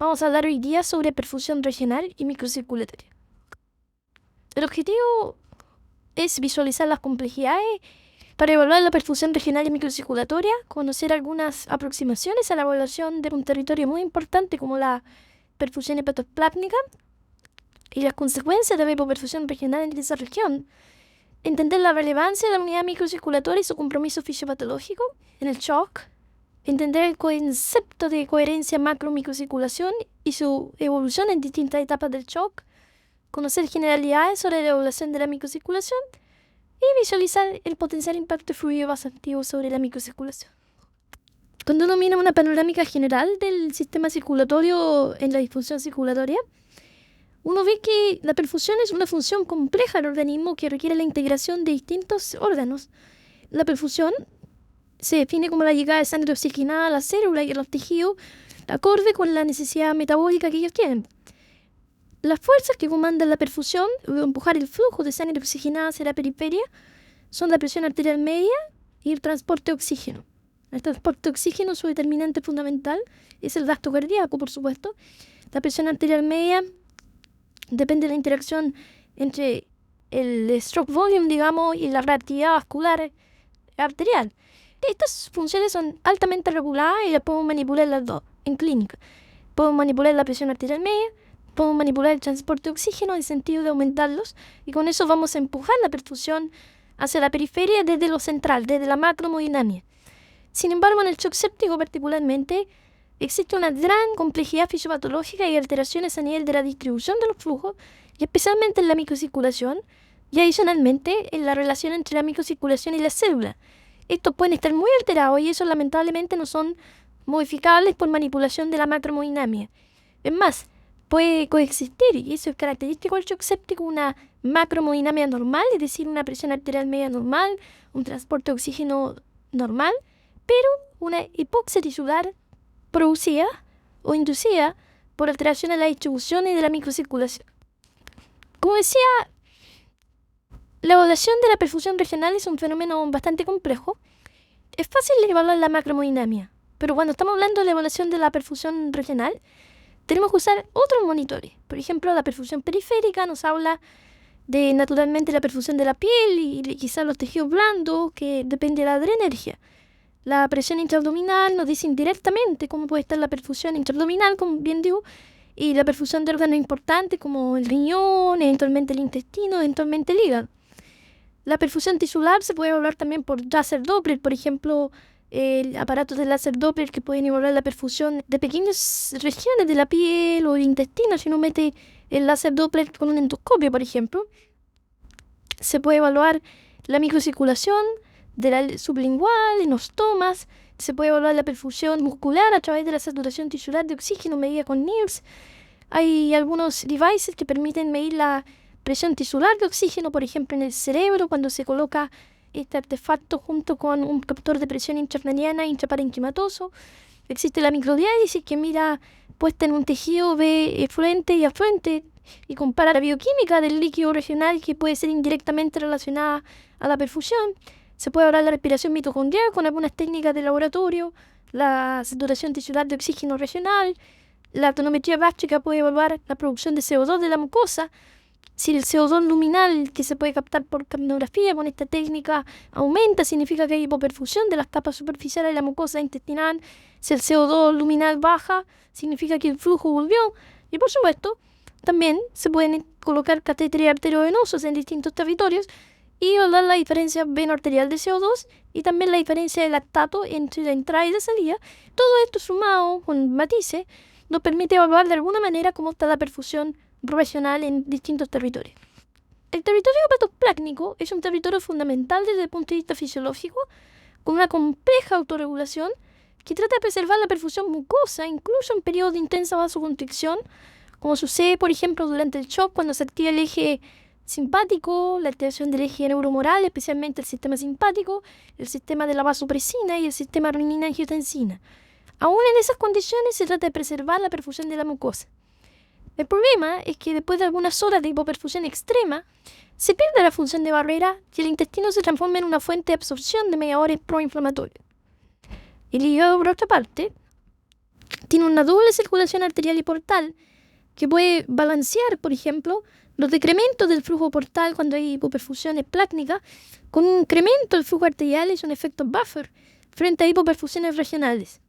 Vamos a hablar hoy día sobre perfusión regional y microcirculatoria. El objetivo es visualizar las complejidades para evaluar la perfusión regional y microcirculatoria, conocer algunas aproximaciones a la evaluación de un territorio muy importante como la perfusión hepatoplásmica y las consecuencias de la hipoperfusión regional en esa región, entender la relevancia de la unidad microcirculatoria y su compromiso fisiopatológico en el shock, entender el concepto de coherencia macro-microcirculación y su evolución en distintas etapas del shock, conocer generalidades sobre la evolución de la microcirculación y visualizar el potencial impacto fluido vasoactivo sobre la microcirculación. Cuando uno mira una panorámica general del sistema circulatorio en la disfunción circulatoria, uno ve que la perfusión es una función compleja del organismo que requiere la integración de distintos órganos. La perfusión se define como la llegada de sangre oxigenada a la célula y a los tejidos, acorde con la necesidad metabólica que ellos tienen. Las fuerzas que comandan la perfusión de empujar el flujo de sangre oxigenada hacia la periferia son la presión arterial media y el transporte de oxígeno. El transporte de oxígeno, su determinante fundamental, es el gasto cardíaco, por supuesto. La presión arterial media depende de la interacción entre el stroke volume, digamos, y la reactividad vascular arterial. Estas funciones son altamente reguladas y las podemos manipular las dos en clínica. Podemos manipular la presión arterial media, podemos manipular el transporte de oxígeno en el sentido de aumentarlos y con eso vamos a empujar la perfusión hacia la periferia desde lo central, desde la macrohemodinamia. Sin embargo, en el shock séptico particularmente, existe una gran complejidad fisiopatológica y alteraciones a nivel de la distribución de los flujos, y especialmente en la microcirculación, y adicionalmente en la relación entre la microcirculación y la célula. Estos pueden estar muy alterados y esos lamentablemente no son modificables por manipulación de la macrohemodinamia. Es más, puede coexistir, y eso es característico del shock séptico, una macrohemodinamia normal, es decir, una presión arterial media normal, un transporte de oxígeno normal, pero una hipoxia tisular producida o inducida por alteración en la distribución y de la microcirculación. Como decía, la evaluación de la perfusión regional es un fenómeno bastante complejo. Es fácil evaluar la macrohemodinamia, pero cuando estamos hablando de la evaluación de la perfusión regional, tenemos que usar otros monitores. Por ejemplo, la perfusión periférica nos habla de, naturalmente, la perfusión de la piel y quizás los tejidos blandos, que depende de la adrenergia. La presión intraabdominal nos dice indirectamente cómo puede estar la perfusión intraabdominal, como bien digo, y la perfusión de órganos importantes como el riñón, eventualmente el intestino, eventualmente el hígado. La perfusión tisular se puede evaluar también por láser Doppler, por ejemplo, aparatos de láser Doppler que pueden evaluar la perfusión de pequeñas regiones de la piel o del intestino. Si uno mete el láser Doppler con un endoscopio, por ejemplo, se puede evaluar la microcirculación de la sublingual, en ostomas. Se puede evaluar la perfusión muscular a través de la saturación tisular de oxígeno medida con NIRS. Hay algunos devices que permiten medir la presión tisular de oxígeno, por ejemplo, en el cerebro, cuando se coloca este artefacto junto con un captor de presión intracraniana intraparenquimatoso. Existe la microdiálisis que mira puesta en un tejido, ve frente y afluente y compara la bioquímica del líquido regional que puede ser indirectamente relacionada a la perfusión. Se puede evaluar la respiración mitocondrial con algunas técnicas de laboratorio, la saturación tisular de oxígeno regional. La tonometría gástrica puede evaluar la producción de CO2 de la mucosa. Si el CO2 luminal que se puede captar por capnografía con esta técnica aumenta, significa que hay hipoperfusión de las capas superficiales de la mucosa intestinal. Si el CO2 luminal baja, significa que el flujo volvió. Y por supuesto, también se pueden colocar catéteres arteriovenosos en distintos territorios y evaluar la diferencia veno-arterial de CO2 y también la diferencia de lactato entre la entrada y la salida. Todo esto sumado con matices nos permite evaluar de alguna manera cómo está la perfusión regional en distintos territorios. El territorio hepatoplásmico es un territorio fundamental desde el punto de vista fisiológico, con una compleja autorregulación que trata de preservar la perfusión mucosa incluso en periodos de intensa vasoconstricción, como sucede, por ejemplo, durante el shock cuando se activa el eje simpático, la activación del eje neuromoral, especialmente el sistema simpático, el sistema de la vasopresina y el sistema renina-angiotensina. Aún en esas condiciones se trata de preservar la perfusión de la mucosa. El problema es que después de algunas horas de hipoperfusión extrema, se pierde la función de barrera y el intestino se transforma en una fuente de absorción de mediadores proinflamatorios. El hígado, por otra parte, tiene una doble circulación arterial y portal que puede balancear, por ejemplo, los decrementos del flujo portal cuando hay hipoperfusión esplácnica con un incremento del flujo arterial. Es un efecto buffer frente a hipoperfusiones regionales.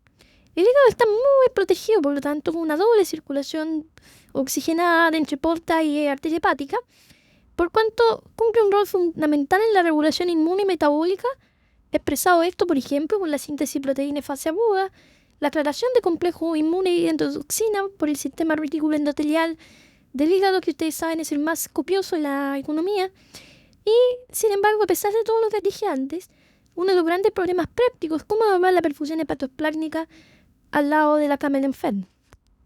El hígado está muy protegido, por lo tanto, con una doble circulación oxigenada entre porta y arteria hepática, por cuanto cumple un rol fundamental en la regulación inmune y metabólica, expresado esto, por ejemplo, con la síntesis de proteína en fase aguda, la aclaración de complejo inmune y endotoxina por el sistema retículo endotelial del hígado, que ustedes saben es el más copioso en la economía. Y, sin embargo, a pesar de todos los que dije antes, uno de los grandes problemas prácticos es cómo evaluar la perfusión hepatoesplácnica al lado de la cama del enfermo.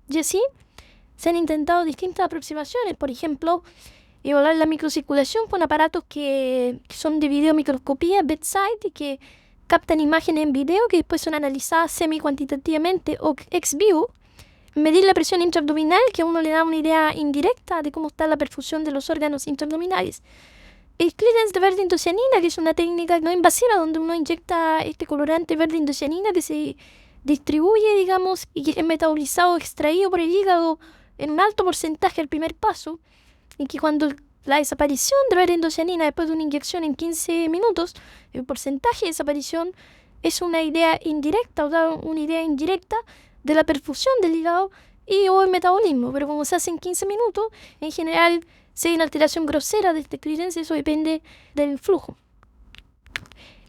Y así se han intentado distintas aproximaciones, por ejemplo, evaluar la microcirculación con aparatos que son de videomicroscopía bedside y que captan imágenes en video que después son analizadas semi-cuantitativamente o ex vivo. Medir la presión intraabdominal, que a uno le da una idea indirecta de cómo está la perfusión de los órganos intraabdominales. El clearance de verde indocianina, que es una técnica no invasiva donde uno inyecta este colorante verde indocianina que se distribuye, digamos, y que es metabolizado, extraído por el hígado en un alto porcentaje al primer paso, y que cuando la desaparición de verde indocianina después de una inyección en 15 minutos, el porcentaje de desaparición es una idea indirecta o da una idea indirecta de la perfusión del hígado y o el metabolismo, pero como se hace en 15 minutos, en general si hay una alteración grosera de este clearance, eso depende del flujo.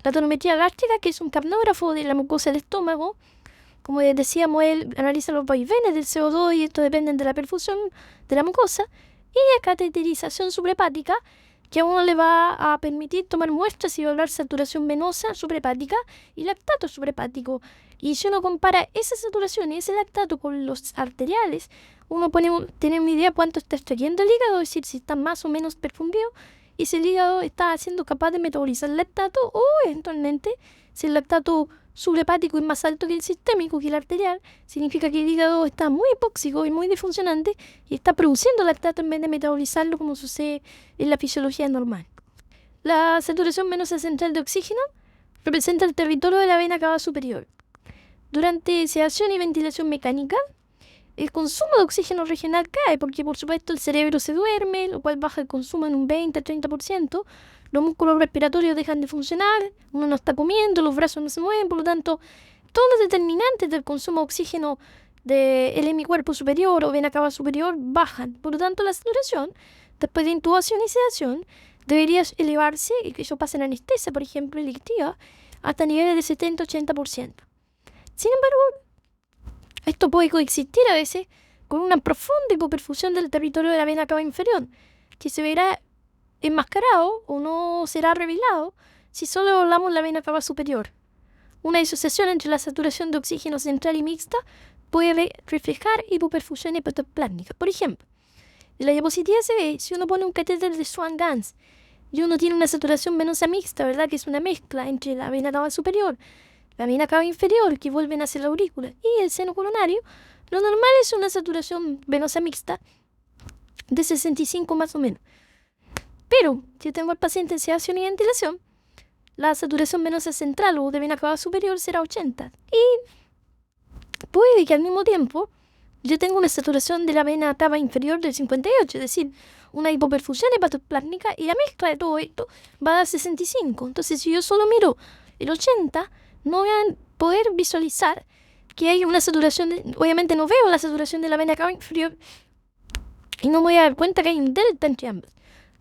La tonometría gástrica, que es un capnógrafo de la mucosa del estómago, como decíamos, él analiza los vaivenes del CO2 y esto depende de la perfusión de la mucosa. Y la cateterización suprahepática, que a uno le va a permitir tomar muestras y evaluar saturación venosa suprahepática y lactato suprahepático. Y si uno compara esa saturación y ese lactato con los arteriales, uno tiene una idea de cuánto está extrayendo el hígado, es decir, si está más o menos perfundido y si el hígado está siendo capaz de metabolizar el lactato, o eventualmente si el lactato suprahepático es más alto que el sistémico, que el arterial, significa que el hígado está muy hipóxico y muy disfuncionante y está produciendo lactato en vez de metabolizarlo como sucede en la fisiología normal. La saturación venosa central de oxígeno representa el territorio de la vena cava superior. Durante sedación y ventilación mecánica, el consumo de oxígeno regional cae porque, por supuesto, el cerebro se duerme, lo cual baja el consumo en un 20-30%. Los músculos respiratorios dejan de funcionar, uno no está comiendo, los brazos no se mueven, por lo tanto, todos los determinantes del consumo de oxígeno del hemicuerpo superior o vena cava superior bajan. Por lo tanto, la saturación, después de intubación y sedación, debería elevarse, y que eso pasa en anestesia, por ejemplo, electiva, hasta niveles de 70-80%. Sin embargo, esto puede coexistir a veces con una profunda hipoperfusión del territorio de la vena cava inferior, que se verá enmascarado o no será revelado si solo hablamos la vena cava superior. Una disociación entre la saturación de oxígeno central y mixta puede reflejar hipoperfusión hepatoplásmica. Por ejemplo, en la diapositiva se ve, si uno pone un catéter de Swan-Ganz y uno tiene una saturación venosa mixta, ¿verdad? Que es una mezcla entre la vena cava superior, la vena cava inferior, que vuelven hacia la aurícula, y el seno coronario, lo normal es una saturación venosa mixta de 65 más o menos. Pero, si yo tengo al paciente en sedación y ventilación, la saturación venosa central o de vena cava superior será 80. Y puede que al mismo tiempo yo tenga una saturación de la vena cava inferior del 58, es decir, una hipoperfusión hepatoplásmica, y la mezcla de todo esto va a dar 65. Entonces, si yo solo miro el 80, no voy a poder visualizar que hay una saturación, obviamente no veo la saturación de la vena cava inferior y no me voy a dar cuenta que hay un delta entre ambas.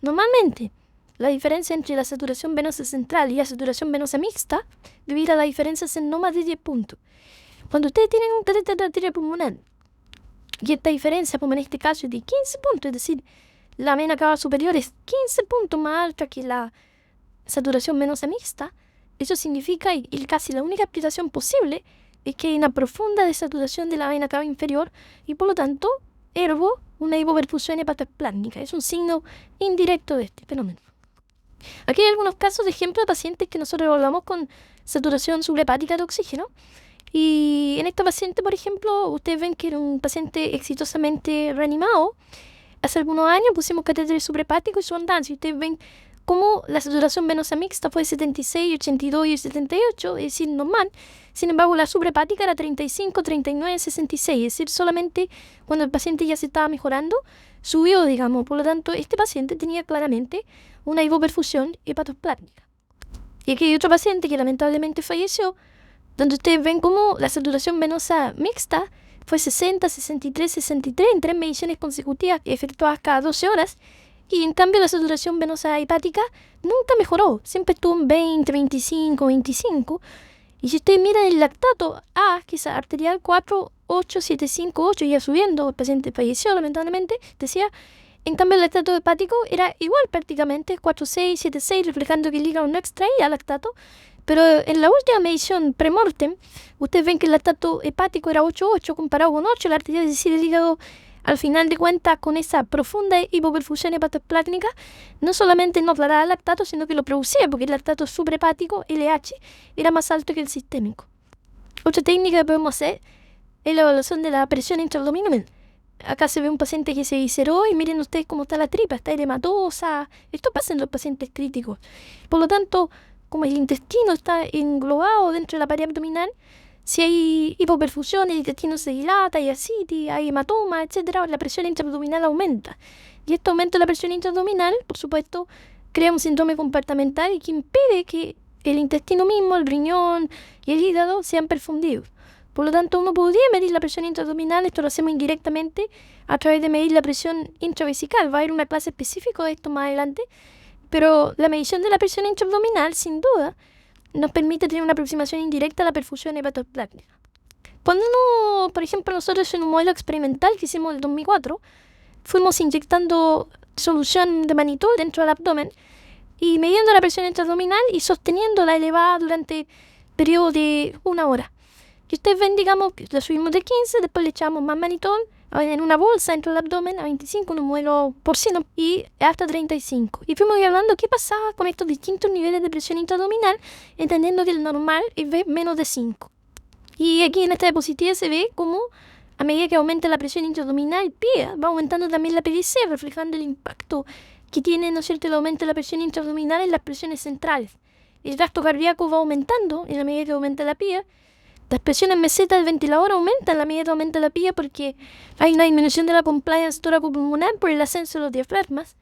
Normalmente, la diferencia entre la saturación venosa central y la saturación venosa mixta, debido a la diferencia en no más de 10 puntos. Cuando ustedes tienen un catéter de arteria pulmonar, y esta diferencia, como en este caso, es de 15 puntos, es decir, la vena cava superior es 15 puntos más alta que la saturación venosa mixta, eso significa, y casi la única explicación posible, es que hay una profunda desaturación de la vena cava inferior y por lo tanto, ergo, una hipoperfusión hepatoplásmica. Es un signo indirecto de este fenómeno. Aquí hay algunos casos de ejemplo de pacientes que nosotros evaluamos con saturación suprahepática de oxígeno. Y en esta paciente, por ejemplo, ustedes ven que era un paciente exitosamente reanimado. Hace algunos años pusimos catéter suprahepático y Swan-Ganz. Y ustedes ven como la saturación venosa mixta fue 76, 82 y 78, es decir, normal. Sin embargo, la suprahepática era 35, 39, 66, es decir, solamente cuando el paciente ya se estaba mejorando, subió, digamos. Por lo tanto, este paciente tenía claramente una hipoperfusión hepatoplásmica. Y aquí hay otro paciente que lamentablemente falleció, donde ustedes ven como la saturación venosa mixta fue 60, 63, 63 en 3 mediciones consecutivas efectuadas cada 12 horas. Y en cambio la saturación venosa hepática nunca mejoró, siempre estuvo en 20, 25, 25. Y si ustedes miran el lactato A, que es arterial 48758, ya subiendo, el paciente falleció lamentablemente, decía, en cambio el lactato hepático era igual prácticamente, 4676, reflejando que el hígado no extraía lactato. Pero en la última medición premortem, ustedes ven que el lactato hepático era 8,8 comparado con 8, la arterial, es decir, el hígado al final de cuentas con esa profunda hipoperfusión hepatoplásmica, no solamente no trataba el lactato, sino que lo producía, porque el lactato suprahepático, LH, era más alto que el sistémico. Otra técnica que podemos hacer es la evaluación de la presión intraabdominal. Acá se ve un paciente que se visceró y miren ustedes cómo está la tripa, está erematosa. Esto pasa en los pacientes críticos. Por lo tanto, como el intestino está englobado dentro de la pared abdominal, si hay hipoperfusión, el intestino se dilata, hay ascitis, hay hematoma, etc., la presión intraabdominal aumenta. Y este aumento de la presión intraabdominal, por supuesto, crea un síndrome compartimental que impide que el intestino mismo, el riñón y el hígado sean perfundidos. Por lo tanto, uno podría medir la presión intraabdominal, esto lo hacemos indirectamente a través de medir la presión intravesical. Va a haber una clase específica de esto más adelante, pero la medición de la presión intraabdominal, sin duda, nos permite tener una aproximación indirecta a la perfusión hepatoplásmica. Cuando uno, por ejemplo, nosotros en un modelo experimental que hicimos en el 2004, fuimos inyectando solución de mannitol dentro del abdomen y midiendo la presión intraabdominal y sosteniéndola elevada durante periodo de 1 hora. Y ustedes ven, digamos, que la subimos de 15, después le echamos más mannitol en una bolsa dentro del abdomen a 25, en un modelo porcino, y hasta 35. Y fuimos hablando qué pasaba con estos distintos niveles de presión intraabdominal, entendiendo que el normal es menos de 5. Y aquí en esta diapositiva se ve cómo a medida que aumenta la presión intraabdominal, PIA, va aumentando también la PVC, reflejando el impacto que tiene, ¿no es cierto?, el aumento de la presión intraabdominal en las presiones centrales. El gasto cardíaco va aumentando en la medida que aumenta la PIA. Las presiones meseta del ventilador aumentan a la medida que aumenta la PIA porque hay una disminución de la compliance tóraco-pulmonar por el ascenso de los diafragmas.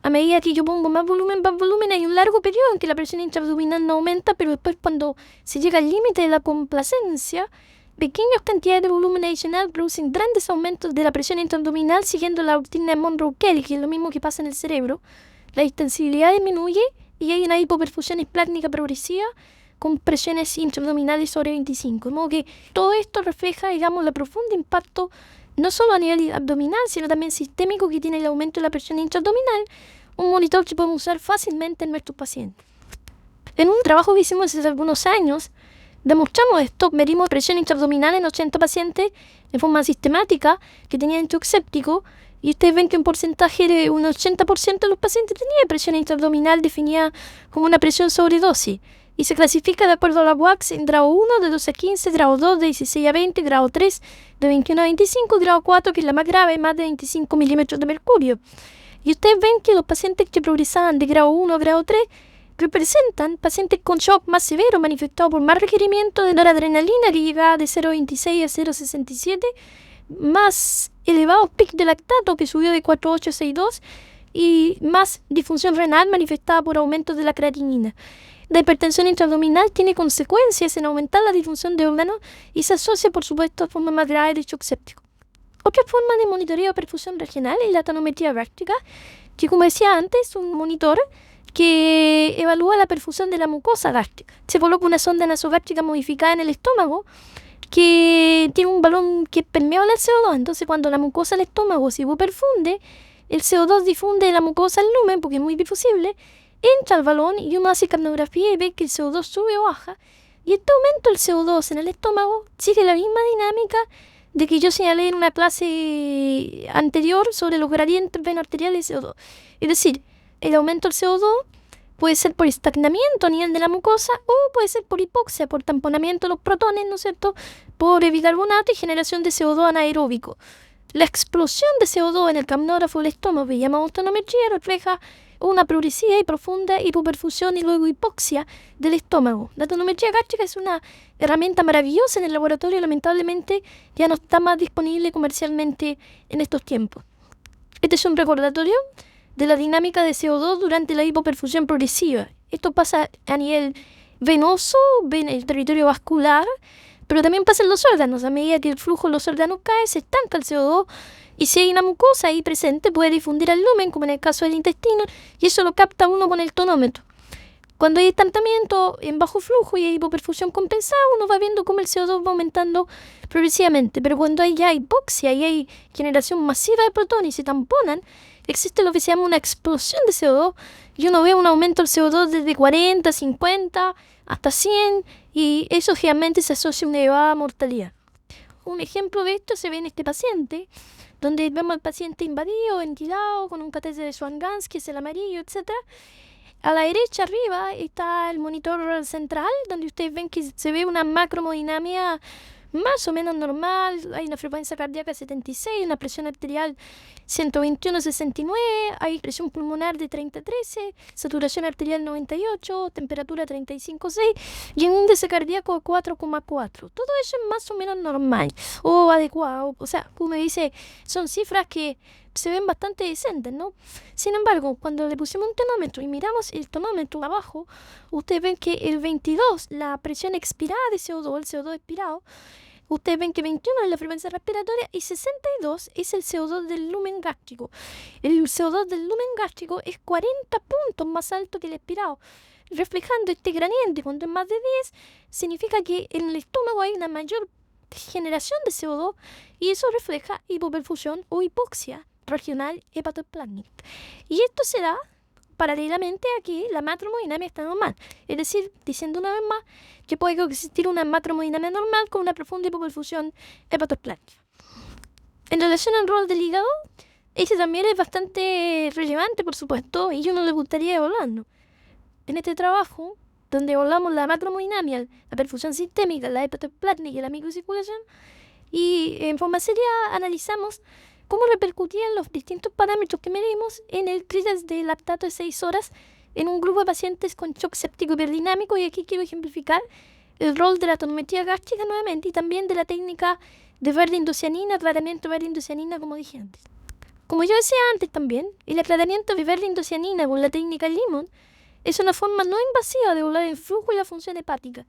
A medida que yo pongo más volumen, hay un largo periodo en que la presión intraabdominal no aumenta, pero después cuando se llega al límite de la complacencia, pequeñas cantidades de volumen adicional producen grandes aumentos de la presión intraabdominal siguiendo la rutina de Monroe-Kelly, que es lo mismo que pasa en el cerebro. La distensibilidad disminuye y hay una hipoperfusión esplácnica progresiva con presiones intraabdominales sobre 25. De modo que todo esto refleja, digamos, el profundo impacto, no solo a nivel abdominal, sino también sistémico que tiene el aumento de la presión intraabdominal, un monitor que podemos usar fácilmente en nuestros pacientes. En un trabajo que hicimos hace algunos años, demostramos esto, medimos presión intraabdominal en 80 pacientes de forma sistemática que tenían shock séptico, y ustedes ven que un porcentaje de un 80% de los pacientes tenía presión intraabdominal definida como una presión sobredosis. Y se clasifica de acuerdo a la WACS en grado 1 de 12 a 15, grado 2 de 16 a 20, grado 3 de 21 a 25, grado 4 que es la más grave, más de 25 milímetros de mercurio. Y ustedes ven que los pacientes que progresaban de grado 1 a grado 3 representan pacientes con shock más severo manifestado por más requerimiento de noradrenalina que llegaba de 0,26 a 0,67, más elevados pics de lactato que subió de 4,8 a 6,2 y más disfunción renal manifestada por aumento de la creatinina. La hipertensión intraabdominal tiene consecuencias en aumentar la disfunción de órganos y se asocia, por supuesto, a formas más graves de shock séptico. Otra forma de monitoreo de perfusión regional es la tonometría gástrica, que, como decía antes, es un monitor que evalúa la perfusión de la mucosa gástrica. Se coloca una sonda nasogástrica modificada en el estómago que tiene un balón que es permeable al CO2. Entonces, cuando la mucosa del estómago se hipoperfunde, el CO2 difunde de la mucosa al lumen porque es muy difusible, entra al balón y uno hace capnografía y ve que el CO2 sube o baja. Y este aumento del CO2 en el estómago sigue la misma dinámica de que yo señalé en una clase anterior sobre los gradientes venoarteriales de CO2. Es decir, el aumento del CO2 puede ser por estancamiento a nivel de la mucosa o puede ser por hipoxia, por tamponamiento de los protones, ¿no es cierto?, por bicarbonato y generación de CO2 anaeróbico. La explosión de CO2 en el capnógrafo del estómago, que llamamos tonometría, refleja una progresiva y profunda hipoperfusión y luego hipoxia del estómago. La tonometría gástrica es una herramienta maravillosa en el laboratorio, lamentablemente ya no está más disponible comercialmente en estos tiempos. Este es un recordatorio de la dinámica de CO2 durante la hipoperfusión progresiva. Esto pasa a nivel venoso, en el territorio vascular, pero también pasa en los órganos. A medida que el flujo de los órganos cae, se estanca el CO2 y si hay una mucosa ahí presente puede difundir al lumen, como en el caso del intestino, y eso lo capta uno con el tonómetro. Cuando hay estancamiento en bajo flujo y hay hipoperfusión compensada, uno va viendo cómo el CO2 va aumentando progresivamente. Pero cuando hay ya hipoxia y hay generación masiva de protones y se tamponan, existe lo que se llama una explosión de CO2 y uno ve un aumento del CO2 desde 40, 50 hasta 100 y eso generalmente se asocia a una elevada mortalidad. Un ejemplo de esto se ve en este paciente, donde vemos al paciente invadido, ventilado, con un catéter de Swan-Ganz, que es el amarillo, etc. A la derecha arriba está el monitor central, donde ustedes ven que se ve una macromodinamia más o menos normal. Hay una frecuencia cardíaca de 76, una presión arterial 121/69, hay presión pulmonar de 30/13, saturación arterial 98, temperatura 35/6 y un índice cardíaco de 4,4. Todo eso es más o menos normal o adecuado. O sea, como dice, son cifras que se ven bastante decentes, ¿no? Sin embargo, cuando le pusimos un tonómetro y miramos el tonómetro abajo, ustedes ven que el 22, la presión expirada de CO2, el CO2 expirado, ustedes ven que 21 es la frecuencia respiratoria y 62 es el CO2 del lumen gástrico. El CO2 del lumen gástrico es 40 puntos más alto que el expirado, reflejando este gradiente. Cuando es más de 10, significa que en el estómago hay una mayor generación de CO2 y eso refleja hipoperfusión o hipoxia regional hepatoplásmica. Y esto se da paralelamente a que la macromodinamia está normal. Es decir, diciendo una vez más, que puede existir una macromodinamia normal con una profunda hipoperfusión hepatoplásmica. En relación al rol del hígado, ese también es bastante relevante, por supuesto, y yo no le gustaría evaluarlo. En este trabajo, donde evaluamos la macromodinamia, la perfusión sistémica, la hepatoplásmica y la microcirculación, y en forma seria analizamos cómo repercutían los distintos parámetros que medimos en el clítoris de lactato de 6 horas en un grupo de pacientes con shock séptico hiperdinámico, y aquí quiero ejemplificar el rol de la tonometría gástrica nuevamente y también de la técnica de verde-indocianina, tratamiento verde-indocianina, como dije antes. Como yo decía antes también, el aclaramiento de verde-indocianina con la técnica Limon es una forma no invasiva de evaluar el flujo y la función hepática.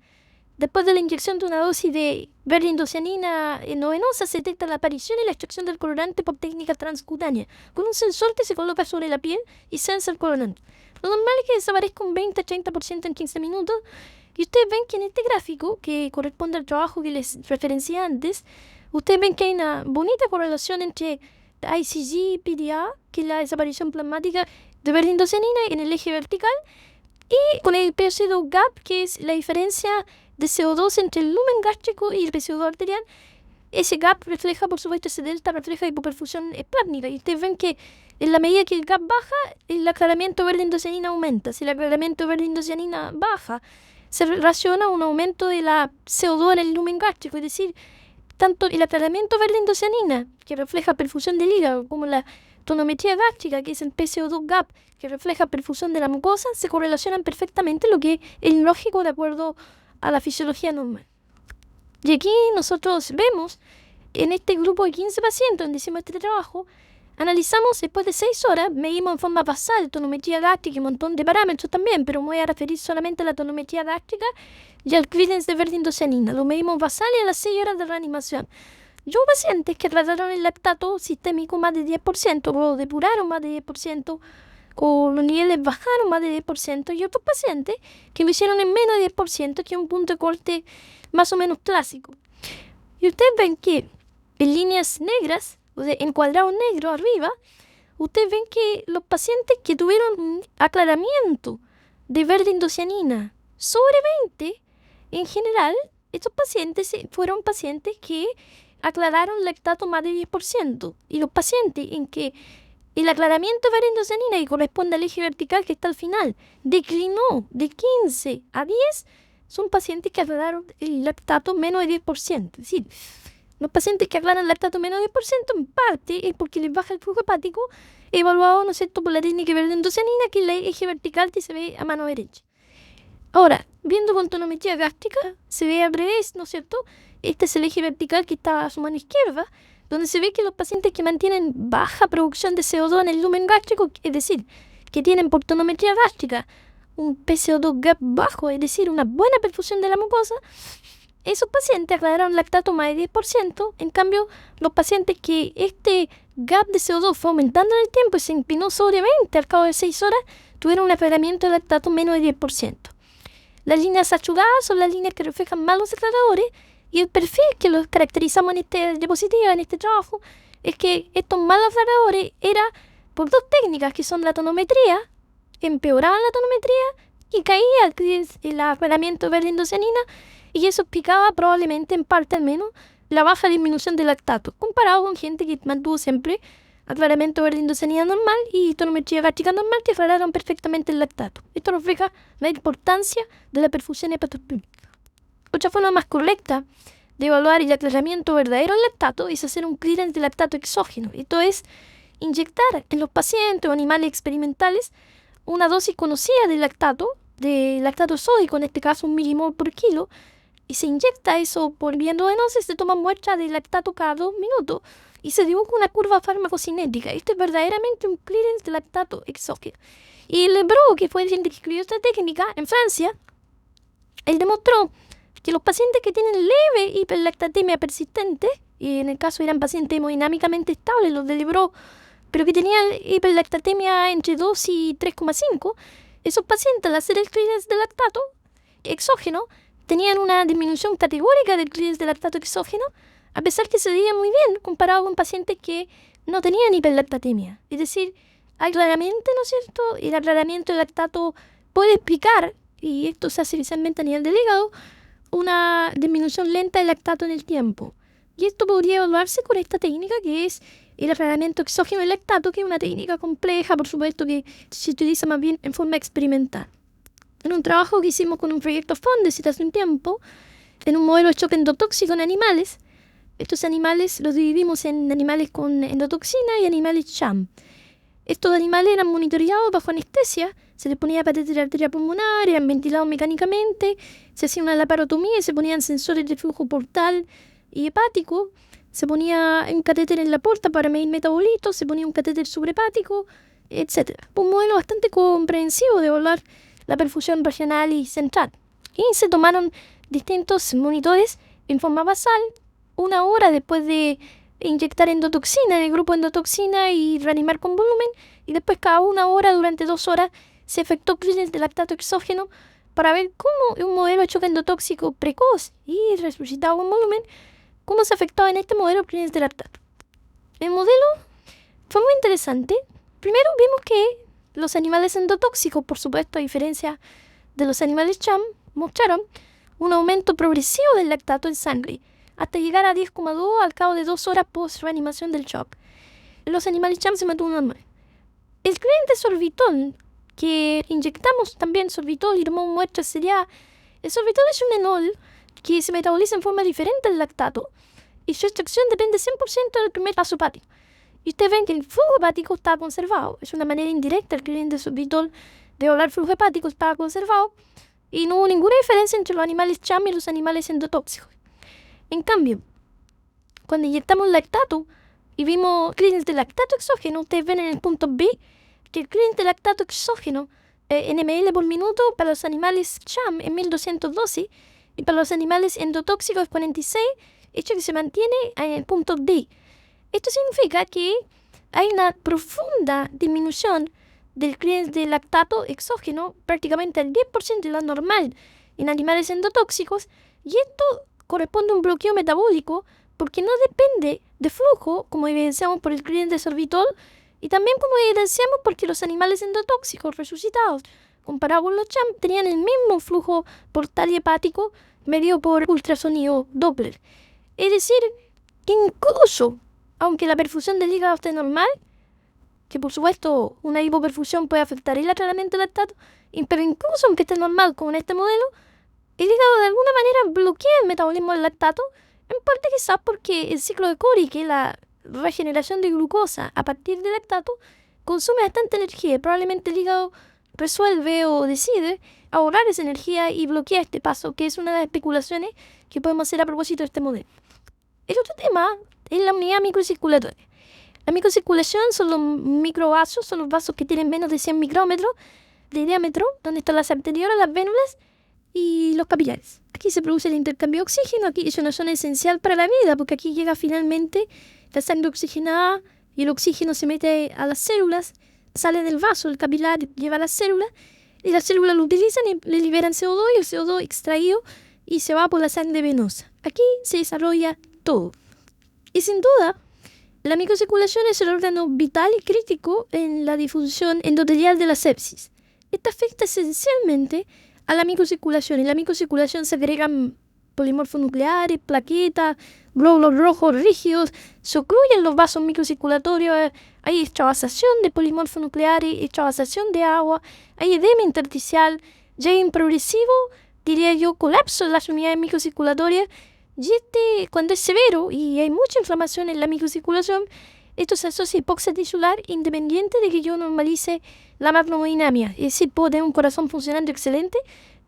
Después de la inyección de una dosis de verde-indocianina endovenosa, se detecta la aparición y la extracción del colorante por técnica transcutánea, con un sensor que se coloca sobre la piel y sensa el colorante. Lo normal es que desaparezca un 20-30% en 15 minutos, y ustedes ven que en este gráfico, que corresponde al trabajo que les referencié antes, ustedes ven que hay una bonita correlación entre ICG y PDA, que es la desaparición plasmática de verde-indocianina en el eje vertical, y con el PCO2 gap, que es la diferencia de CO2 entre el lumen gástrico y el PCO2 arterial. Ese gap refleja, por supuesto, ese delta refleja hipoperfusión plásmica. Y ustedes ven que en la medida que el gap baja, el aclaramiento verde-indocianina aumenta. Si el aclaramiento verde-indocianina baja, se relaciona un aumento de la CO2 en el lumen gástrico. Es decir, tanto el aclaramiento verde-indocianina, que refleja perfusión del hígado, como la tonometría gástrica, que es el PCO2 gap, que refleja perfusión de la mucosa, se correlacionan perfectamente, lo que es lógico de acuerdo a la fisiología normal. Y aquí nosotros vemos, en este grupo de 15 pacientes donde hicimos este trabajo, analizamos después de 6 horas, medimos en forma basal tonometría gástrica y un montón de parámetros también, pero me voy a referir solamente a la tonometría gástrica y al clearance de verde-indocianina. Lo medimos basal y a las 6 horas de reanimación. Yo pacientes que trataron el lactato sistémico más de 10%, o depuraron más de 10%, o los niveles bajaron más de 10%, y otros pacientes que lo hicieron en menos de 10%, que es un punto de corte más o menos clásico. Y ustedes ven que en líneas negras, o sea, en cuadrado negro arriba, ustedes ven que los pacientes que tuvieron un aclaramiento de verde-indocianina sobre 20, en general, estos pacientes fueron pacientes que aclararon lactato más de 10%. Y los pacientes en que el aclaramiento de verde-indocianina, que corresponde al eje vertical que está al final, declinó de 15 a 10, son pacientes que aclararon el lactato menos de 10%. Es decir, Los pacientes que aclaran lactato menos de 10% en parte es porque les baja el flujo hepático, evaluado, ¿no es cierto?, por la técnica de endocenina, que es el eje vertical que se ve a mano derecha. Ahora, viendo con tonometría gástrica, se ve al revés, ¿no es cierto? Este es el eje vertical que está a su mano izquierda, donde se ve que los pacientes que mantienen baja producción de CO2 en el lumen gástrico, es decir, que tienen por tonometría gástrica un PCO2 gap bajo, es decir, una buena perfusión de la mucosa, esos pacientes aclararon lactato más de 10%. En cambio, los pacientes que este gap de CO2 fue aumentando en el tiempo y se inclinó sobre 20 al cabo de 6 horas, tuvieron un aclaramiento de lactato menos de 10%. Las líneas achugadas son las líneas que reflejan más los aclaradores, y el perfil que los caracterizamos en esta diapositiva, en este trabajo, es que estos malos aclaradores era por dos técnicas, que son la tonometría, que empeoraban la tonometría y caía el aclaramiento de endocenina, y eso explicaba probablemente, en parte al menos, la baja disminución del lactato, comparado con gente que mantuvo siempre aclaramiento de endocenina normal y tonometría gástrica normal, que aclararon perfectamente el lactato. Esto refleja la importancia de la perfusión hepatosplénica. Otra forma más correcta de evaluar el aclaramiento verdadero del lactato es hacer un clearance de lactato exógeno. Esto es inyectar en los pacientes o animales experimentales una dosis conocida de lactato sódico, en este caso 1 milimol por kilo, y se inyecta eso por vía endovenosa y se toma muestra de lactato cada 2 minutos y se dibuja una curva farmacocinética. Esto es verdaderamente un clearance de lactato exógeno. Y Lebrun, que fue el que escribió esta técnica en Francia, él demostró que los pacientes que tienen leve hiperlactatemia persistente, y en el caso eran pacientes hemodinámicamente estables, los de Lebrun, pero que tenían hiperlactatemia entre 2 y 3,5, esos pacientes, al hacer el clearance de lactato exógeno, tenían una disminución categórica del clearance de lactato exógeno, a pesar que se veía muy bien comparado con pacientes que no tenían hiperlactatemia. Es decir, hay claramente, ¿no es cierto?, el aclaramiento de lactato puede explicar, y esto se hace especialmente a nivel del hígado, una disminución lenta del lactato en el tiempo. Y esto podría evaluarse con esta técnica, que es el aclaramiento exógeno del lactato, que es una técnica compleja, por supuesto, que se utiliza más bien en forma experimental. En un trabajo que hicimos con un proyecto Fondesit hace un tiempo, en un modelo de choque endotóxico en animales, estos animales los dividimos en animales con endotoxina y animales CHAM. Estos animales eran monitoreados bajo anestesia, se les ponía catéter arterial pulmonar, eran ventilados mecánicamente, se hacía una laparotomía y se ponían sensores de flujo portal y hepático, se ponía un catéter en la porta para medir metabolitos, se ponía un catéter subrahepático, etc. Un modelo bastante comprensivo de evaluar la perfusión regional y central. Y se tomaron distintos monitores en forma basal, 1 hora después de inyectar endotoxina en el grupo de endotoxina y reanimar con volumen, y después cada 1 hora durante 2 horas se efectuó clearance de lactato exógeno para ver cómo un modelo de choque endotóxico precoz y resucitado con volumen, cómo se afectaba en este modelo clearance de lactato. El modelo fue muy interesante. Primero vimos que los animales endotóxicos, por supuesto, a diferencia de los animales CHAM, mostraron un aumento progresivo del lactato en sangre, hasta llegar a 10,2 al cabo de 2 horas post-reanimación del shock. Los animales CHAM se mantuvo normal. El clearance de sorbitol, que inyectamos también sorbitol y tomamos muestras, sería... El sorbitol es un enol que se metaboliza en forma diferente al lactato, y su extracción depende 100% del primer paso hepático. Y ustedes ven que el flujo hepático está conservado. Es una manera indirecta el clearance de sorbitol de evaluar el flujo hepático, estaba conservado, y no hubo ninguna diferencia entre los animales CHAM y los animales endotóxicos. En cambio, cuando inyectamos lactato y vimos clearance de lactato exógeno, ustedes ven en el punto B que el clearance de lactato exógeno en ml por minuto para los animales CHAM es 1212 y para los animales endotóxicos es 46, hecho que se mantiene en el punto D. Esto significa que hay una profunda disminución del clearance de lactato exógeno, prácticamente al 10% de la normal en animales endotóxicos, y esto corresponde a un bloqueo metabólico porque no depende de flujo, como evidenciamos por el clearance de sorbitol, y también como evidenciamos porque los animales endotóxicos resucitados, comparados con los CHAM, tenían el mismo flujo portal y hepático medido por ultrasonido Doppler. Es decir, que incluso, aunque la perfusión del hígado esté normal, que por supuesto una hipoperfusión puede afectar el aclaramiento del lactato, pero incluso aunque esté normal como en este modelo, el hígado de alguna manera bloquea el metabolismo del lactato En parte quizás porque el ciclo de Cori, que es la regeneración de glucosa a partir del lactato, consume bastante energía y probablemente el hígado resuelve o decide ahorrar esa energía y bloquea este paso, que es una de las especulaciones que podemos hacer a propósito de este modelo. El otro tema es la unidad microcirculatoria. La microcirculación son los microvasos, son los vasos que tienen menos de 100 micrómetros de diámetro, donde están las arteriolas, las vénulas y los capilares. Aquí se produce el intercambio de oxígeno, aquí es una zona esencial para la vida, porque aquí llega finalmente la sangre oxigenada y el oxígeno se mete a las células, sale del vaso, el capilar lleva a las células, y las células lo utilizan y le liberan CO2 y el CO2 extraído y se va por la sangre venosa. Aquí se desarrolla todo. Y sin duda, la microcirculación es el órgano vital y crítico en la difusión endotelial de la sepsis. Esta afecta esencialmente a la microcirculación. En la microcirculación se agregan polimorfos nucleares, plaquetas, glóbulos rojos rígidos, se ocluyen los vasos microcirculatorios, hay extravasación de polimorfos nucleares, extravasación de agua, hay edema intersticial, ya en progresivo, diría yo, colapso de las unidades microcirculatorias. Y cuando es severo y hay mucha inflamación en la microcirculación, esto se asocia a hipoxia tisular independiente de que yo normalice la macrohemodinamia. Es decir, puedo tener un corazón funcionando excelente,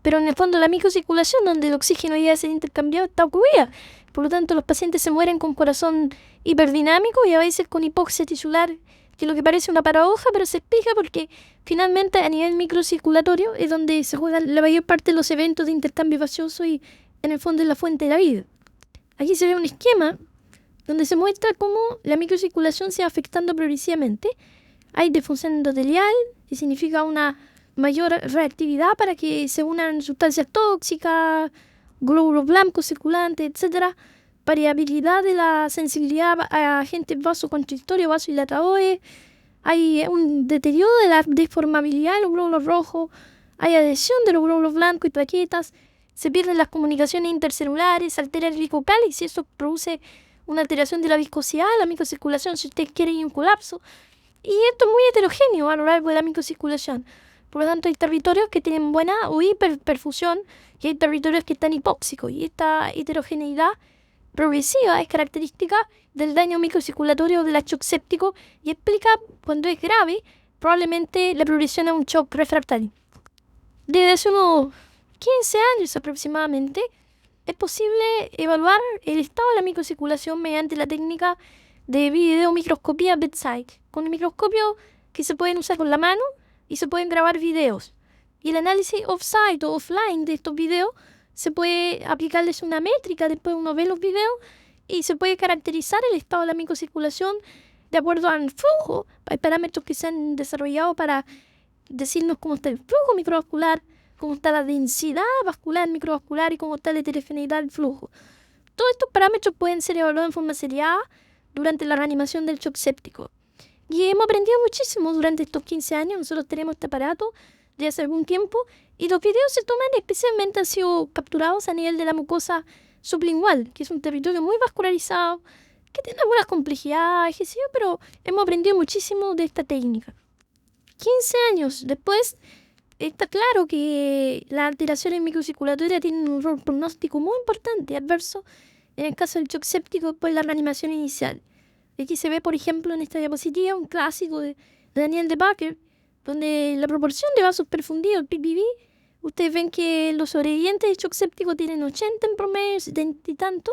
pero en el fondo la microcirculación, donde el oxígeno ya se ha intercambiado, está ocurrida. Por lo tanto, los pacientes se mueren con corazón hiperdinámico y a veces con hipoxia tisular, que es lo que parece una paradoja, pero se explica porque finalmente a nivel microcirculatorio es donde se juegan la mayor parte de los eventos de intercambio gaseoso y en el fondo es la fuente de la vida. Aquí se ve un esquema donde se muestra cómo la microcirculación se va afectando progresivamente. Hay disfunción endotelial, que significa una mayor reactividad para que se unan sustancias tóxicas, glóbulos blancos circulantes, etc. Variabilidad de la sensibilidad a agentes vasoconstrictores, vasodilatadores. Hay un deterioro de la deformabilidad de los glóbulos rojos. Hay adhesión de los glóbulos blancos y plaquetas. Se pierden las comunicaciones intercelulares, se altera el glicocáliz y eso produce una alteración de la viscosidad, la microcirculación, si ustedes quieren, y un colapso. Y esto es muy heterogéneo a lo largo de la microcirculación. Por lo tanto, hay territorios que tienen buena o hiperperfusión y hay territorios que están hipóxicos. Y esta heterogeneidad progresiva es característica del daño microcirculatorio del shock séptico y explica, cuando es grave, probablemente la progresión a un shock refractario. Desde hace unos 15 años aproximadamente, es posible evaluar el estado de la microcirculación mediante la técnica de videomicroscopía bedside, con microscopios que se pueden usar con la mano y se pueden grabar videos. Y el análisis off-site o offline de estos videos se puede aplicarles una métrica, después uno ve los videos y se puede caracterizar el estado de la microcirculación de acuerdo al flujo. Hay parámetros que se han desarrollado para decirnos cómo está el flujo microvascular, cómo está la densidad vascular, microvascular y cómo está la heterogeneidad del flujo. Todos estos parámetros pueden ser evaluados en forma seriada durante la reanimación del shock séptico. Y hemos aprendido muchísimo durante estos 15 años. Nosotros tenemos este aparato de hace algún tiempo y los videos se toman, especialmente han sido capturados a nivel de la mucosa sublingual, que es un territorio muy vascularizado, que tiene algunas complejidades, pero hemos aprendido muchísimo de esta técnica. 15 años después, está claro que las alteraciones microcirculatorias tienen un rol pronóstico muy importante, adverso, en el caso del shock séptico después de la reanimación inicial. Aquí se ve, por ejemplo, en esta diapositiva, un clásico de Daniel de Backer, donde la proporción de vasos perfundidos, el PPV, ustedes ven que los sobrevivientes de shock séptico tienen 80 en promedio, 70 y tanto,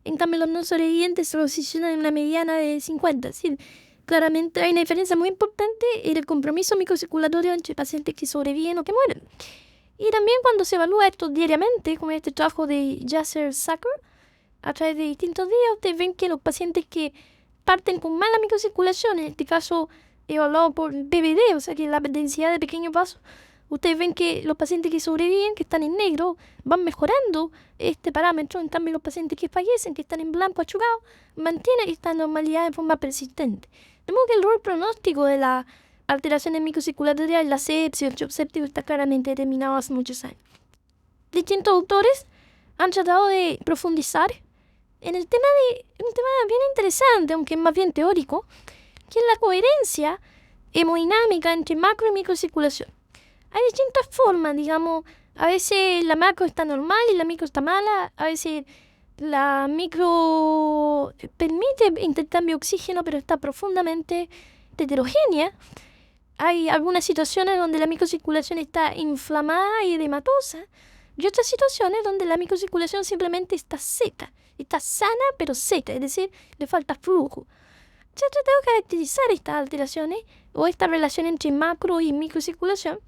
en cambio los no sobrevivientes se posicionan en una mediana de 50, es decir, claramente hay una diferencia muy importante en el compromiso microcirculatorio entre pacientes que sobreviven o que mueren. Y también cuando se evalúa esto diariamente, como este trabajo de Yasser Zucker, a través de distintos días, ustedes ven que los pacientes que parten con mala microcirculación, en este caso evaluado por BBD, o sea que la densidad de pequeños vasos, ustedes ven que los pacientes que sobreviven, que están en negro, van mejorando este parámetro. En cambio, los pacientes que fallecen, que están en blanco achugado, mantienen esta normalidad de forma persistente. De modo que el rol pronóstico de las alteraciones microcirculatorias en la sepsis y el shock séptico está claramente determinado hace muchos años. Distintos autores han tratado de profundizar en el tema de un tema bien interesante, aunque es más bien teórico, que es la coherencia hemodinámica entre macro y microcirculación. Hay distintas formas, digamos, a veces la macro está normal y la micro está mala, a veces La micro permite intercambio de oxígeno, pero está profundamente heterogénea. Hay algunas situaciones donde la microcirculación está inflamada y edematosa, y otras situaciones donde la microcirculación simplemente está seca. Está sana pero seca, es decir, le falta flujo. Se ha tratado de caracterizar estas alteraciones o esta relación entre macro y microcirculación,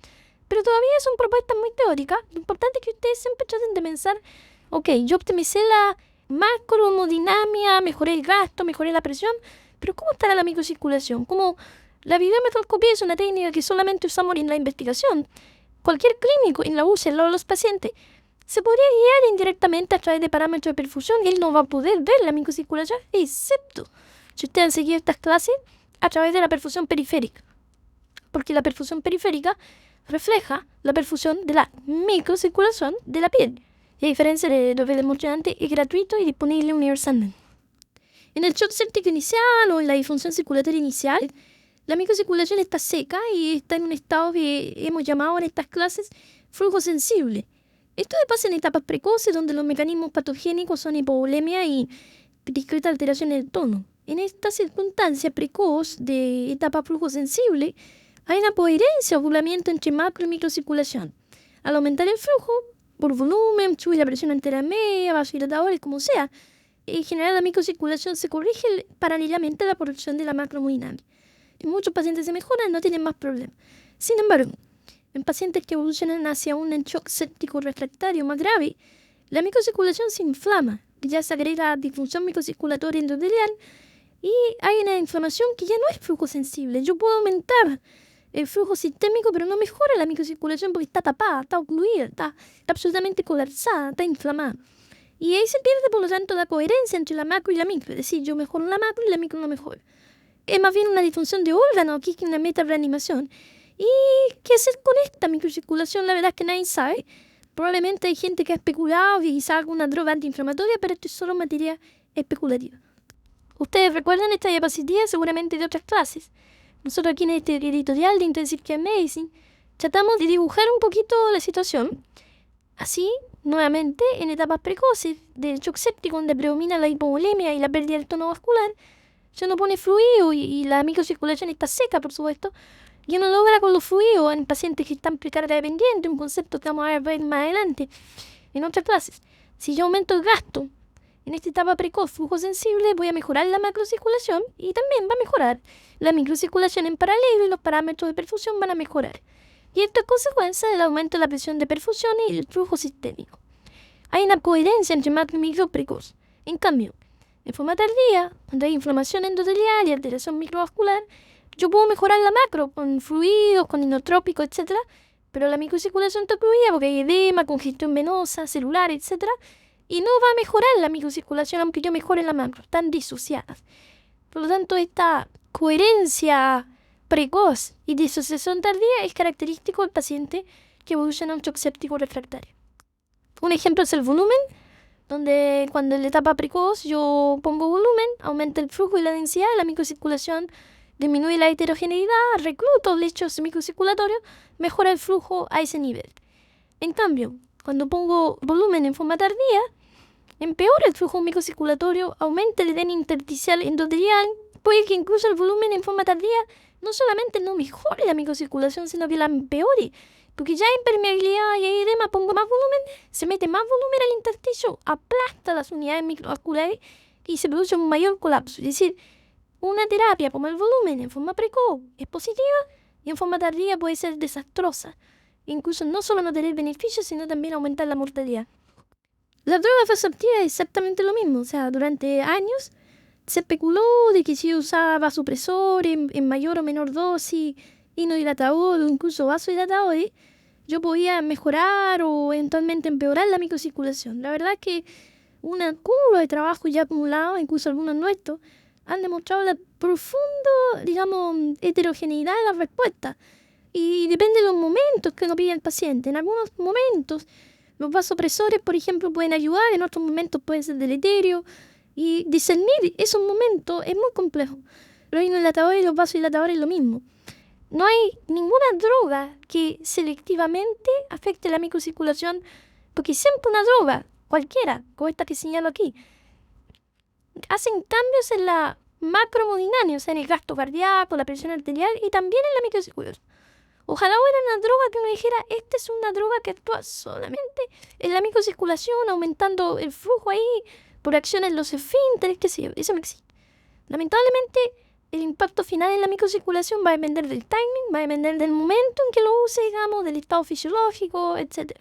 pero todavía son propuestas muy teóricas. Lo importante es que ustedes siempre traten de pensar, ok, yo optimicé la macrohemodinamia, mejoré el gasto, mejoré la presión, pero ¿cómo estará la microcirculación? ¿Cómo? La videometroscopía es una técnica que solamente usamos en la investigación. Cualquier clínico en la UCI al lado de los pacientes se podría guiar indirectamente a través de parámetros de perfusión y él no va a poder ver la microcirculación, excepto si ustedes han seguido estas clases a través de la perfusión periférica. Porque la perfusión periférica refleja la perfusión de la microcirculación de la piel. Y a diferencia de los emocionantes, es gratuito y disponible universalmente. En el shock séptico inicial o en la disfunción circulatoria inicial, la microcirculación está seca y está en un estado que hemos llamado en estas clases flujo sensible. Esto pasa en etapas precoces donde los mecanismos patogénicos son hipovolemia y discreta alteración del tono. En esta circunstancia precoz de etapa flujo sensible, hay una coherencia o poblamiento entre macro y microcirculación. Al aumentar el flujo, por volumen, sube la presión arterial media, vasodilatadores, como sea, en general la microcirculación se corrige paralelamente a la producción de la macrohemodinamia. En muchos pacientes se mejoran, no tienen más problemas. Sin embargo, en pacientes que evolucionan hacia un shock séptico refractario más grave, la microcirculación se inflama, ya se agrega disfunción microcirculatoria endotelial y hay una inflamación que ya no es flujo sensible. Yo puedo aumentar el flujo sistémico, pero no mejora la microcirculación porque está tapada, está ocluida, está absolutamente colapsada, está inflamada. Y ahí se pierde, por lo tanto, la coherencia entre la macro y la micro. Es decir, yo mejoro la macro y la micro no mejora. Es más bien una disfunción de órgano aquí que una metareanimación. ¿Y qué hacer con esta microcirculación? La verdad es que nadie sabe. Probablemente hay gente que ha especulado y quizá alguna droga antiinflamatoria, pero esto es solo materia especulativa. Ustedes recuerdan esta diapositiva seguramente de otras clases. Nosotros aquí en este editorial de Intensive Care Medicine tratamos de dibujar un poquito la situación. Así, nuevamente, en etapas precoces del shock séptico donde predomina la hipovolemia y la pérdida del tono vascular, se nos pone fluido y la microcirculación está seca, por supuesto, y uno logra con los fluidos en pacientes que están precarga dependiente, un concepto que vamos a ver más adelante en otras clases. Si yo aumento el gasto en esta etapa precoz, flujo sensible, voy a mejorar la macrocirculación y también va a mejorar la microcirculación en paralelo y los parámetros de perfusión van a mejorar. Y esto es consecuencia del aumento de la presión de perfusión y el flujo sistémico. Hay una coherencia entre macro y micro precoz. En cambio, en forma tardía, cuando hay inflamación endotelial y alteración microvascular, yo puedo mejorar la macro con fluidos, con inotrópicos, etc. Pero la microcirculación está ocluida porque hay edema, congestión venosa, celular, etc. Y no va a mejorar la microcirculación aunque yo mejore la macro. Están disociadas. Por lo tanto, esta coherencia precoz y disociación tardía es característico del paciente que evoluciona a un shock séptico refractario. Un ejemplo es el volumen, donde cuando en la etapa precoz yo pongo volumen, aumenta el flujo y la densidad, la microcirculación disminuye la heterogeneidad, recluto lechos microcirculatorios, mejora el flujo a ese nivel. En cambio, cuando pongo volumen en forma tardía, empeora el flujo microcirculatorio, aumenta el edema intersticial endotelial, puede que incluso el volumen en forma tardía no solamente no mejore la microcirculación, sino que la empeore. Porque ya hay impermeabilidad y hay edema, pongo más volumen, se mete más volumen al intersticio, aplasta las unidades microvasculares y se produce un mayor colapso. Es decir, una terapia como el volumen en forma precoz es positiva y en forma tardía puede ser desastrosa. Incluso no solo no tener beneficios, sino también aumentar la mortalidad. La droga vasoactiva es exactamente lo mismo. O sea, durante años se especuló de que si yo usaba vasopresor en mayor o menor dosis, inodilatador o incluso vasodilatadores, yo podía mejorar o eventualmente empeorar la microcirculación. La verdad es que una curva de trabajo ya acumulado, incluso algunos nuestros, han demostrado la profunda, heterogeneidad de las respuestas. Y depende de los momentos que uno pide al paciente. En algunos momentos, los vasopresores, por ejemplo, pueden ayudar, en otros momentos pueden ser deleterios. Y discernir esos momentos es muy complejo. Los inodilatadores y los vasodilatadores es lo mismo. No hay ninguna droga que selectivamente afecte la microcirculación, porque siempre una droga cualquiera, como esta que señalo aquí, hacen cambios en la macrohemodinámica, o sea, en el gasto cardíaco, la presión arterial y también en la microcirculación. Ojalá hubiera una droga que uno dijera, esta es una droga que actúa solamente en la microcirculación, aumentando el flujo ahí por acción en los esfínteres, qué sé yo. Eso no existe. Lamentablemente, el impacto final en la microcirculación va a depender del timing, va a depender del momento en que lo use, digamos, del estado fisiológico, etc.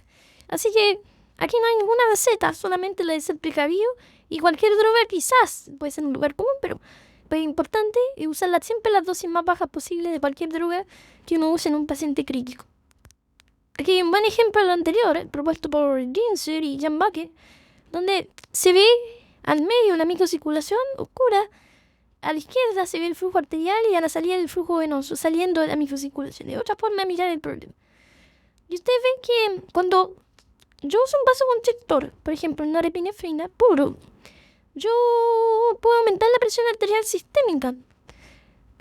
Así que aquí no hay ninguna receta, solamente la de ser precavido, y cualquier droga quizás puede ser un lugar común, pero es importante usarla siempre las dosis más bajas posibles de cualquier droga que uno use en un paciente crítico. Aquí hay un buen ejemplo de lo anterior, propuesto por Ginser y Jan Bucket, donde se ve al medio la microcirculación oscura, a la izquierda se ve el flujo arterial y a la salida del flujo venoso, saliendo de la microcirculación. Es otra forma de mirar el problema. Y ustedes ven que cuando yo uso un vasoconstrictor, por ejemplo, en norepinefrina puro, yo puedo aumentar la presión arterial sistémica.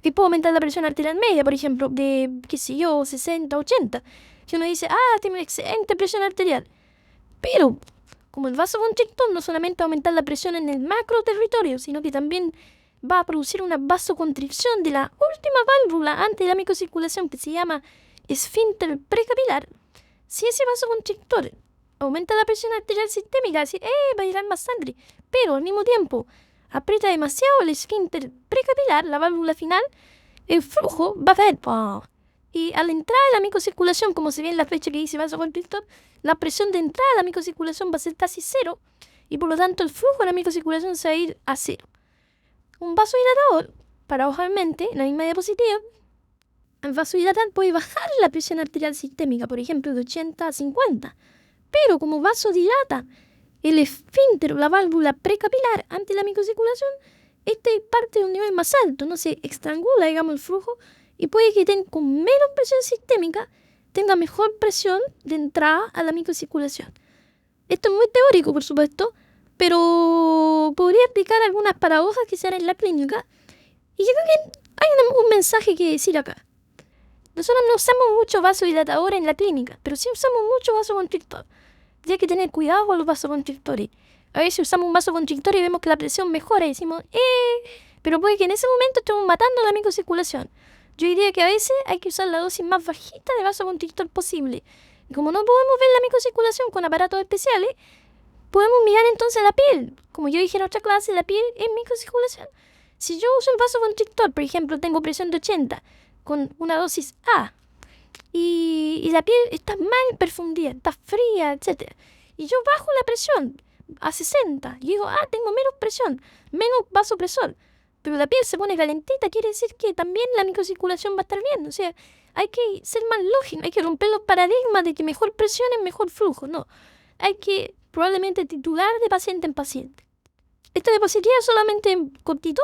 Y puedo aumentar la presión arterial media, por ejemplo, de, qué sé yo, 60, 80. Si uno dice, tiene una excelente presión arterial. Pero, como el vasoconstrictor no solamente va a aumentar la presión en el macro territorio, sino que también va a producir una vasoconstricción de la última válvula antes de la microcirculación, que se llama esfínter precapilar. Si ese vasoconstrictor aumenta la presión arterial sistémica, es decir, va a llegar más sangre, pero al mismo tiempo aprieta demasiado el esfínter precapilar, la válvula final, el flujo va a caer. Y al entrar a la microcirculación, como se ve en la fecha que dice vasoconstrictor, la presión de entrada a la microcirculación va a ser casi cero, y por lo tanto el flujo de la microcirculación se va a ir a cero. Un vasodilatador, paradójicamente, en la misma diapositiva, el vasodilatador puede bajar la presión arterial sistémica, por ejemplo, de 80 a 50, pero como vasodilata el esfínter o la válvula precapilar ante la microcirculación, este parte de un nivel más alto, no se estrangula, digamos, el flujo, y puede que con menos presión sistémica tenga mejor presión de entrada a la microcirculación. Esto es muy teórico, por supuesto, pero podría explicar algunas paradojas que se dan en la clínica, y yo creo que hay un mensaje que decir acá. Nosotros no usamos mucho vasodilatador en la clínica, pero sí usamos mucho vasoconstrictor. Y hay que tener cuidado con los vasoconstrictores. A veces usamos un vasoconstrictor y vemos que la presión mejora y decimos, pero puede que en ese momento estemos matando la microcirculación. Yo diría que a veces hay que usar la dosis más bajita de vasoconstrictor posible. Y como no podemos ver la microcirculación con aparatos especiales, podemos mirar entonces la piel. Como yo dije en otra clase, la piel es microcirculación. Si yo uso el vasoconstrictor, por ejemplo, tengo presión de 80 con una dosis A, y la piel está mal perfundida, está fría, etc. Y yo bajo la presión a 60 y digo, tengo menos presión, menos vasopresor, pero la piel se pone calentita, quiere decir que también la microcirculación va a estar bien. O sea, hay que ser más lógico, hay que romper los paradigmas de que mejor presión es mejor flujo. No, hay que probablemente titular de paciente en paciente. Esta diapositiva es solamente cortito,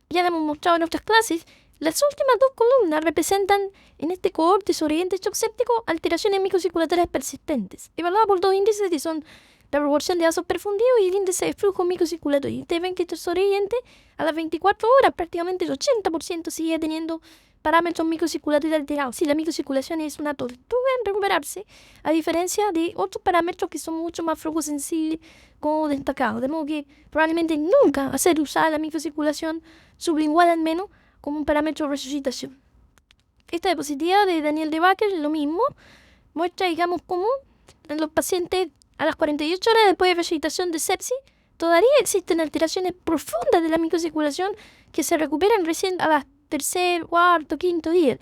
ya la hemos mostrado en otras clases. Las últimas dos columnas representan en este cohorte sobreviviente shock séptico alteraciones microcirculatorias persistentes, evaluadas por dos índices que son la proporción de vasos perfundidos y el índice de flujo microcirculatorio. Ustedes ven que estos sobrevivientes a las 24 horas prácticamente el 80% sigue teniendo parámetros microcirculatorios alterados. Si la microcirculación es una tortuga en recuperarse, a diferencia de otros parámetros que son mucho más flujosensibles como destacados. De modo que probablemente nunca va a ser usada la microcirculación sublingual al menos como un parámetro de resucitación. Esta diapositiva de Daniel de Backer es lo mismo, muestra, digamos, cómo en los pacientes a las 48 horas después de resucitación de sepsis todavía existen alteraciones profundas de la microcirculación que se recuperan recién a las tercer, cuarto, quinto día.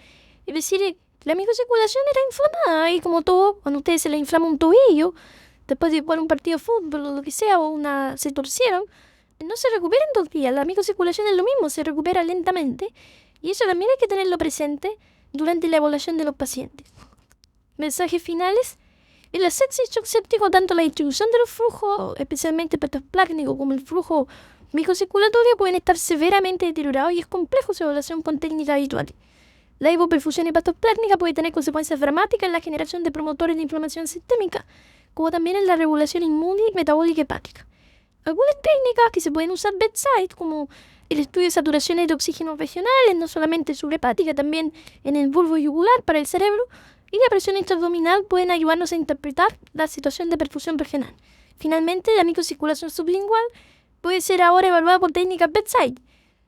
Es decir, la microcirculación era inflamada y como todo, cuando a ustedes se les inflama un tobillo después de jugar un partido de fútbol o lo que sea, se torcieron, no se recupera en 2 días. La microcirculación es lo mismo, se recupera lentamente. Y eso también hay que tenerlo presente durante la evaluación de los pacientes. Mensajes finales. En la sepsis shock séptico, tanto la distribución de los flujos, especialmente plasmático, como el flujo microcirculatorio, pueden estar severamente deteriorados y es complejo su evaluación con técnicas habituales. La hipoperfusión hepatoplásmica puede tener consecuencias dramáticas en la generación de promotores de inflamación sistémica, como también en la regulación inmune y metabólica hepática. Algunas técnicas que se pueden usar bedside, como el estudio de saturaciones de oxígeno regionales, no solamente subrepática, también en el bulbo yugular para el cerebro, y la presión intraabdominal pueden ayudarnos a interpretar la situación de perfusión regional. Finalmente, la microcirculación sublingual puede ser ahora evaluada por técnicas bedside.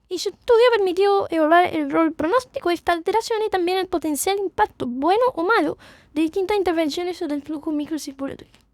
Y su estudio permitió evaluar el rol pronóstico de esta alteración y también el potencial impacto, bueno o malo, de distintas intervenciones sobre el flujo microcirculatorio.